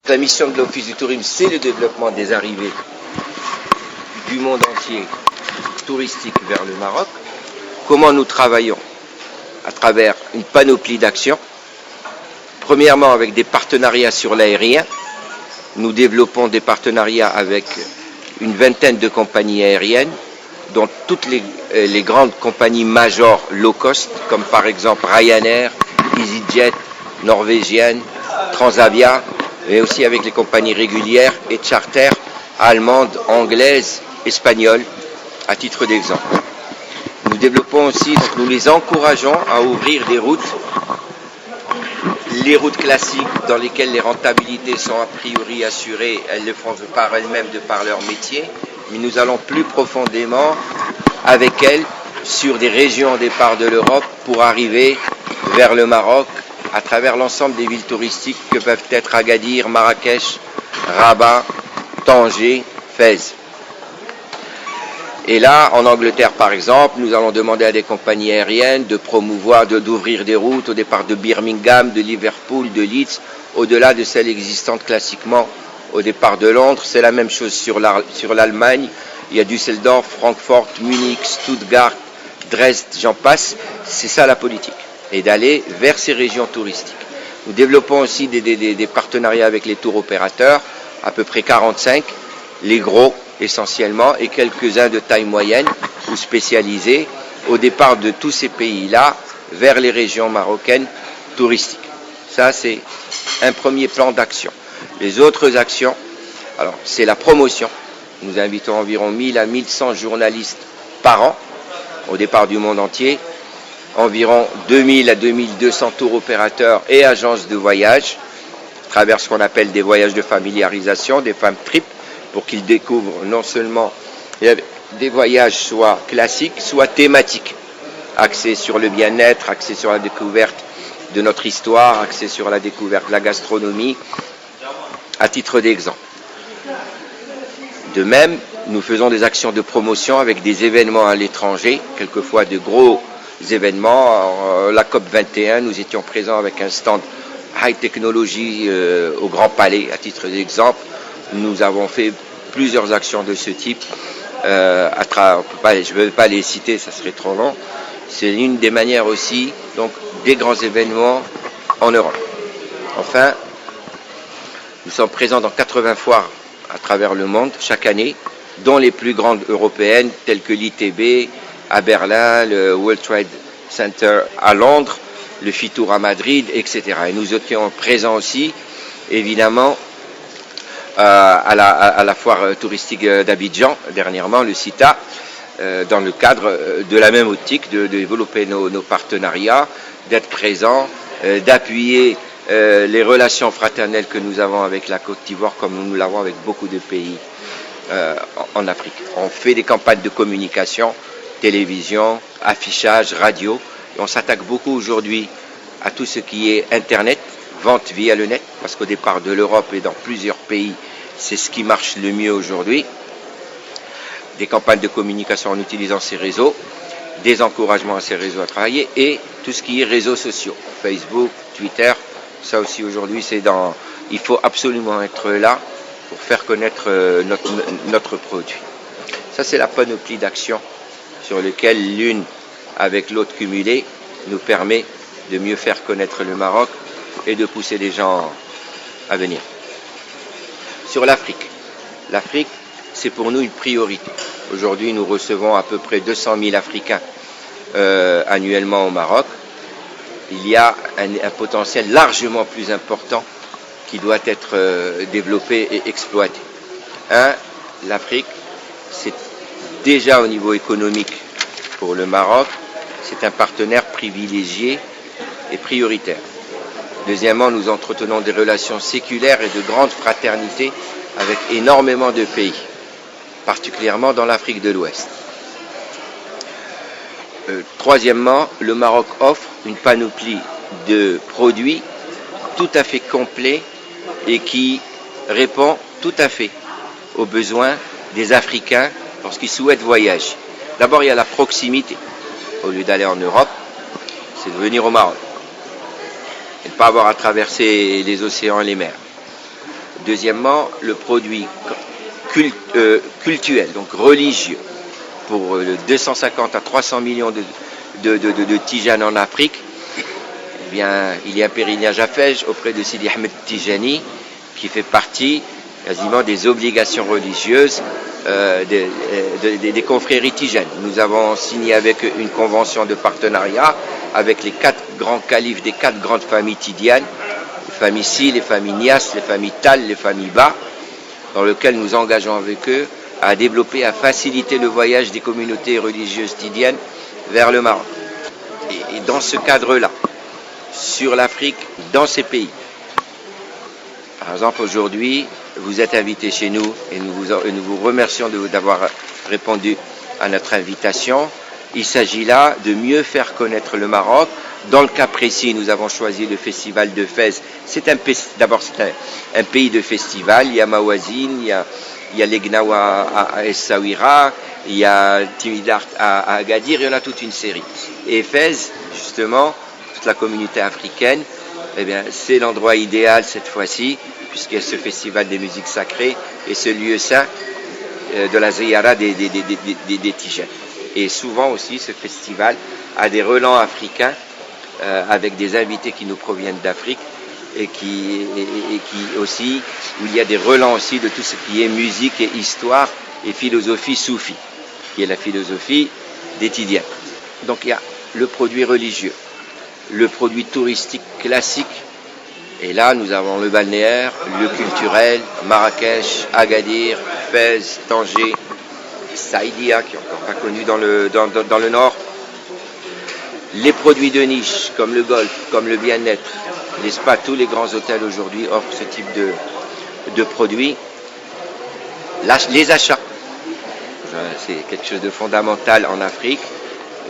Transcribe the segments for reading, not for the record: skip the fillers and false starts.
La mission de l'Office du tourisme, c'est le développement des arrivées du monde entier touristique vers le Maroc. Comment nous travaillons? À travers une panoplie d'actions. Premièrement, avec des partenariats sur l'aérien. Nous développons des partenariats avec une vingtaine de compagnies aériennes, dont toutes les grandes compagnies majeures low cost, comme par exemple Ryanair, EasyJet, Norvégienne, Transavia, mais aussi avec les compagnies régulières et charter allemandes, anglaises, espagnoles, à titre d'exemple. Nous développons aussi, donc nous les encourageons à ouvrir des routes, les routes classiques dans lesquelles les rentabilités sont a priori assurées, elles le font par elles-mêmes de par leur métier, mais nous allons plus profondément avec elles sur des régions au départ de l'Europe pour arriver vers le Maroc, à travers l'ensemble des villes touristiques que peuvent être Agadir, Marrakech, Rabat, Tanger, Fès. Et là, en Angleterre par exemple, nous allons demander à des compagnies aériennes de promouvoir, d'ouvrir des routes au départ de Birmingham, de Liverpool, de Leeds, au-delà de celles existantes classiquement au départ de Londres. C'est la même chose sur l'Allemagne. Il y a Düsseldorf, Francfort, Munich, Stuttgart, Dresde, j'en passe. C'est ça la politique. Et d'aller vers ces régions touristiques. Nous développons aussi des partenariats avec les tours opérateurs, à peu près 45, les gros essentiellement, et quelques-uns de taille moyenne ou spécialisés, au départ de tous ces pays-là, vers les régions marocaines touristiques. Ça, c'est un premier plan d'action. Les autres actions, alors, c'est la promotion. Nous invitons environ 1000 à 1100 journalistes par an, au départ du monde entier, environ 2000 à 2200 tours opérateurs et agences de voyage, à travers ce qu'on appelle des voyages de familiarisation, des fam trips, pour qu'ils découvrent non seulement des voyages soit classiques, soit thématiques, axés sur le bien-être, axés sur la découverte de notre histoire, axés sur la découverte de la gastronomie, à titre d'exemple. De même, nous faisons des actions de promotion avec des événements à l'étranger, quelquefois de gros événements. Alors, la COP 21, nous étions présents avec un stand high technology au Grand Palais, à titre d'exemple. Nous avons fait plusieurs actions de ce type. Je ne vais pas les citer, ça serait trop long. C'est l'une des manières aussi, donc, des grands événements en Europe. Enfin, nous sommes présents dans 80 foires à travers le monde chaque année, dont les plus grandes européennes, telles que l'ITB à Berlin, le World Trade Center à Londres, le Fitour à Madrid, etc. Et nous étions présents aussi, évidemment, à la foire touristique d'Abidjan, dernièrement, le CITA, dans le cadre de la même optique, de développer nos partenariats, d'être présents, d'appuyer les relations fraternelles que nous avons avec la Côte d'Ivoire, comme nous l'avons avec beaucoup de pays en Afrique. On fait des campagnes de communication, télévision, affichage, radio, et on s'attaque beaucoup aujourd'hui à tout ce qui est Internet, vente via le net, parce qu'au départ de l'Europe et dans plusieurs pays, c'est ce qui marche le mieux aujourd'hui. Des campagnes de communication en utilisant ces réseaux, des encouragements à ces réseaux à travailler, et tout ce qui est réseaux sociaux, Facebook, Twitter, ça aussi aujourd'hui, il faut absolument être là pour faire connaître notre produit. Ça, c'est la panoplie d'actions sur lesquelles l'une avec l'autre cumulée nous permet de mieux faire connaître le Maroc et de pousser les gens à venir. Sur l'Afrique. L'Afrique, c'est pour nous une priorité. Aujourd'hui, nous recevons à peu près 200 000 Africains annuellement au Maroc. Il y a un potentiel largement plus important qui doit être développé et exploité. L'Afrique, c'est déjà au niveau économique pour le Maroc, c'est un partenaire privilégié et prioritaire. Deuxièmement, nous entretenons des relations séculaires et de grande fraternité avec énormément de pays, particulièrement dans l'Afrique de l'Ouest. Troisièmement, le Maroc offre une panoplie de produits tout à fait complets et qui répond tout à fait aux besoins des Africains lorsqu'ils souhaitent voyager. D'abord, il y a la proximité. Au lieu d'aller en Europe, c'est de venir au Maroc et de ne pas avoir à traverser les océans et les mers. Deuxièmement, le produit cultuel, donc religieux, pour 250 à 300 millions de tijanes en Afrique. Eh bien, il y a un pèlerinage à Fès auprès de Sidi Ahmed Tijani qui fait partie quasiment des obligations religieuses des confréries tijanes. Nous avons signé avec une convention de partenariat avec les 4 grands califes des 4 grandes familles tidianes, les familles Si, les familles Nias, les familles Tal, les familles Ba, dans lequel nous engageons avec eux à développer, à faciliter le voyage des communautés religieuses tidianes vers le Maroc. Et dans ce cadre-là, sur l'Afrique, dans ces pays, par exemple aujourd'hui, vous êtes invités chez nous et nous vous remercions d'avoir répondu à notre invitation. Il s'agit là de mieux faire connaître le Maroc. Dans le cas précis, nous avons choisi le festival de Fès. D'abord, c'est un pays de festival. Il y a Mawazine, il y a l'Egnawa à Essaouira, il y a Timidart à Agadir, il y en a toute une série. Et Fès, justement, toute la communauté africaine, eh bien, c'est l'endroit idéal cette fois-ci, puisqu'il y a ce festival des musiques sacrées et ce lieu saint de la Ziyara des Tijanes. Et souvent aussi, ce festival a des relents africains avec des invités qui nous proviennent d'Afrique et qui aussi, où il y a des relents aussi de tout ce qui est musique et histoire et philosophie soufie, qui est la philosophie des Tidianes. Donc il y a le produit religieux, le produit touristique classique, et là nous avons le balnéaire, le culturel, Marrakech, Agadir, Fès, Tanger, Saïdia, qui est encore pas connu dans le nord. Les produits de niche, comme le golf, comme le bien-être, les spas, tous les grands hôtels aujourd'hui offrent ce type de produits. Les achats, c'est quelque chose de fondamental en Afrique.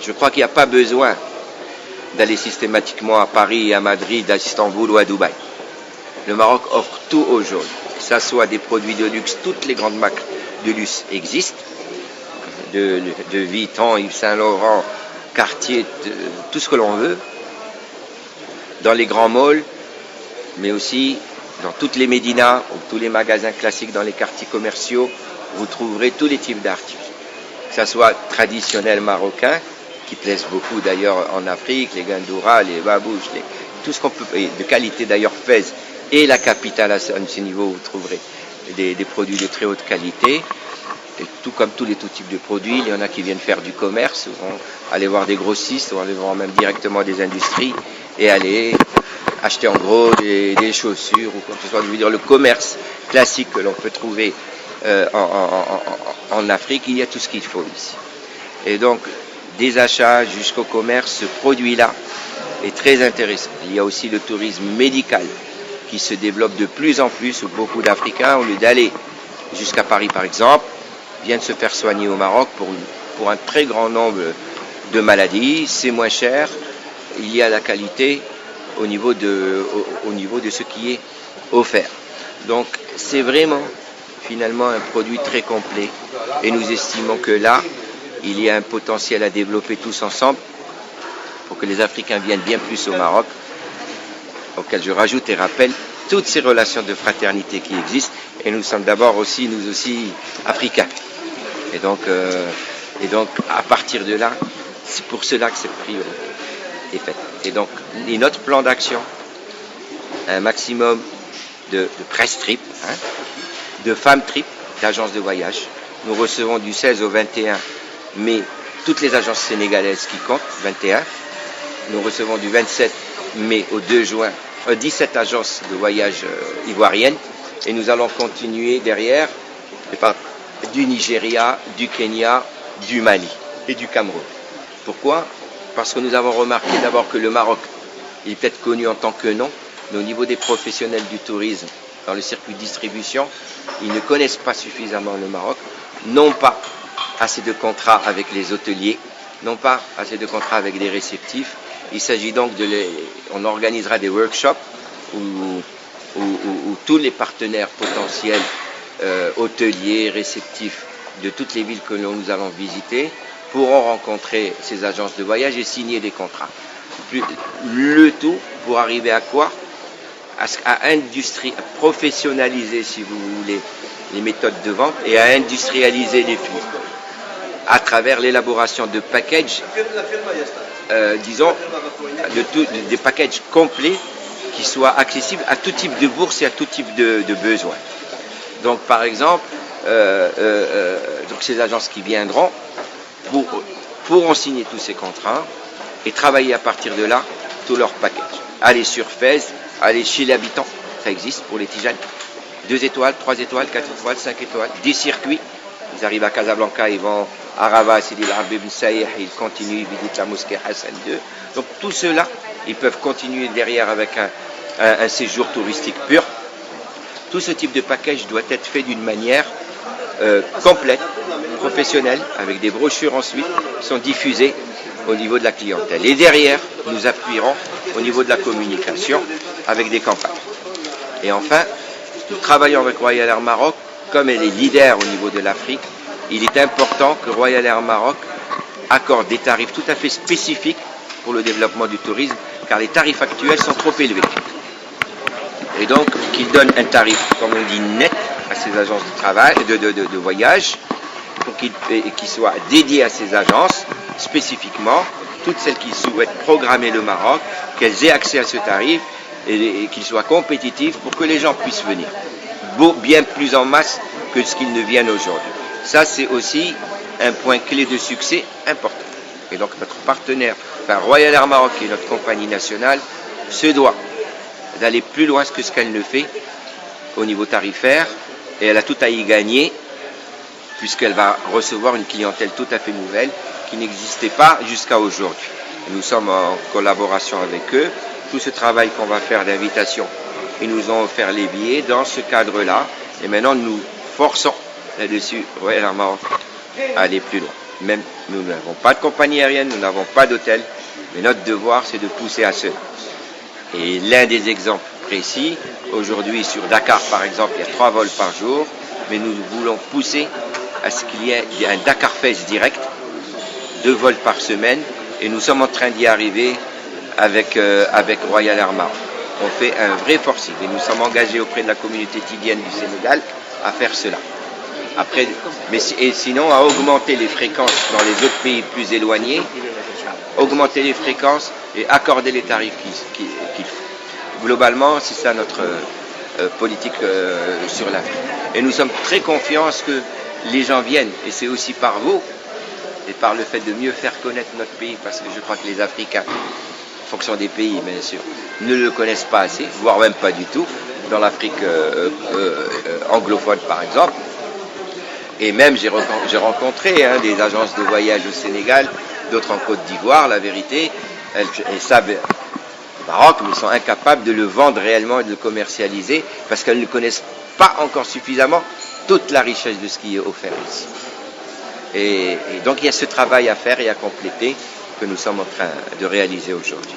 Je crois qu'il n'y a pas besoin d'aller systématiquement à Paris, à Madrid, à Istanbul ou à Dubaï. Le Maroc offre tout aujourd'hui, que ce soit des produits de luxe, toutes les grandes marques de luxe existent, de Vuitton, Yves Saint Laurent, Cartier, tout ce que l'on veut, dans les grands malls, mais aussi dans toutes les médinas, ou tous les magasins classiques dans les quartiers commerciaux, vous trouverez tous les types d'articles, que ce soit traditionnels marocains, qui plaisent beaucoup d'ailleurs en Afrique, les gandoura, les babouches, tout ce qu'on peut, et de qualité d'ailleurs Fès, et la capitale à ce niveau, vous trouverez des produits de très haute qualité. Et tout comme tous types de produits, il y en a qui viennent faire du commerce, vont aller voir des grossistes, ou aller voir même directement des industries et aller acheter en gros des chaussures ou quoi que ce soit. Je veux dire, le commerce classique que l'on peut trouver en Afrique, il y a tout ce qu'il faut ici. Et donc, des achats jusqu'au commerce, ce produit-là est très intéressant. Il y a aussi le tourisme médical qui se développe de plus en plus, où beaucoup d'Africains, au lieu d'aller jusqu'à Paris par exemple, viennent se faire soigner au Maroc pour un très grand nombre de maladies. C'est moins cher, il y a la qualité au niveau de ce qui est offert. Donc c'est vraiment finalement un produit très complet et nous estimons que là, il y a un potentiel à développer tous ensemble pour que les Africains viennent bien plus au Maroc, auquel je rajoute et rappelle toutes ces relations de fraternité qui existent, et nous sommes d'abord aussi, nous aussi, africains. Et donc à partir de là, c'est pour cela que cette priorité est faite. Et donc, notre plan d'action, un maximum de press trip, de femmes trip, d'agences de voyage. Nous recevons du 16 au 21 mai toutes les agences sénégalaises qui comptent, 21. Nous recevons du 27 mai au 2 juin 17 agences de voyage ivoiriennes, et nous allons continuer derrière du Nigeria, du Kenya, du Mali et du Cameroun. Pourquoi? Parce que nous avons remarqué d'abord que le Maroc, il est peut-être connu en tant que nom, mais au niveau des professionnels du tourisme, dans le circuit de distribution, ils ne connaissent pas suffisamment le Maroc, non pas assez de contrats avec les hôteliers, non pas assez de contrats avec les réceptifs. Il s'agit donc on organisera des workshops où tous les partenaires potentiels, hôteliers, réceptifs de toutes les villes que nous allons visiter, pourront rencontrer ces agences de voyage et signer des contrats. Le tout pour arriver à quoi? à professionnaliser, si vous voulez, les méthodes de vente et à industrialiser les flux à travers l'élaboration de packages, disons, des packages complets qui soient accessibles à tout type de bourse et à tout type de besoins. Donc, par exemple, donc ces agences qui viendront pourront signer tous ces contrats et travailler à partir de là tout leur package. Aller sur Fès, aller chez l'habitant, ça existe pour les Tijanes. 2 étoiles, 3 étoiles, 4 étoiles, 5 étoiles, des circuits. Ils arrivent à Casablanca, ils vont à Rabat, Sidi El-Habib Ben Saïh, ils continuent, ils visitent la mosquée Hassan II. Donc tout cela, ils peuvent continuer derrière avec un séjour touristique pur. Tout ce type de package doit être fait d'une manière complète, professionnelle, avec des brochures ensuite qui sont diffusées au niveau de la clientèle. Et derrière, nous appuierons au niveau de la communication avec des campagnes. Et enfin, nous travaillons avec Royal Air Maroc, comme elle est leader au niveau de l'Afrique. Il est important que Royal Air Maroc accorde des tarifs tout à fait spécifiques pour le développement du tourisme, car les tarifs actuels sont trop élevés. Et donc, qu'il donne un tarif, comme on dit, net à ces agences de travail, de voyage, pour qu'il soit dédié à ces agences, spécifiquement, toutes celles qui souhaitent programmer le Maroc, qu'elles aient accès à ce tarif et qu'il soit compétitif pour que les gens puissent venir. Bien plus en masse que ce qu'ils ne viennent aujourd'hui. Ça, c'est aussi un point clé de succès important. Et donc, notre partenaire, enfin, Royal Air Maroc, qui est notre compagnie nationale, se doit d'aller plus loin que ce qu'elle ne fait au niveau tarifaire, et elle a tout à y gagner, puisqu'elle va recevoir une clientèle tout à fait nouvelle, qui n'existait pas jusqu'à aujourd'hui. Nous sommes en collaboration avec eux. Tout ce travail qu'on va faire d'invitation, ils nous ont offert les billets dans ce cadre-là, et maintenant nous forçons là-dessus Royal Air Maroc à aller plus loin. Même nous n'avons pas de compagnie aérienne, nous n'avons pas d'hôtel, mais notre devoir c'est de pousser à cela. Et l'un des exemples précis, aujourd'hui sur Dakar par exemple, il y a 3 vols par jour, mais nous voulons pousser à ce qu'il y ait un Dakar Fès direct, 2 vols par semaine, et nous sommes en train d'y arriver avec Royal Air Maroc. On fait un vrai forcing et nous sommes engagés auprès de la communauté tidienne du Sénégal à faire cela. Après, et sinon à augmenter les fréquences dans les autres pays plus éloignés, augmenter les fréquences et accorder les tarifs qu'il faut. Globalement, c'est ça notre politique sur l'Afrique. Et nous sommes très confiants à ce que les gens viennent, et c'est aussi par vous et par le fait de mieux faire connaître notre pays, parce que je crois que les Africains, en fonction des pays bien sûr, ne le connaissent pas assez, voire même pas du tout, dans l'Afrique anglophone par exemple. Et même j'ai rencontré des agences de voyage au Sénégal, d'autres en Côte d'Ivoire, la vérité, elles savent au Maroc, mais sont incapables de le vendre réellement et de le commercialiser, parce qu'elles ne connaissent pas encore suffisamment toute la richesse de ce qui est offert ici. Et donc il y a ce travail à faire et à compléter que nous sommes en train de réaliser aujourd'hui.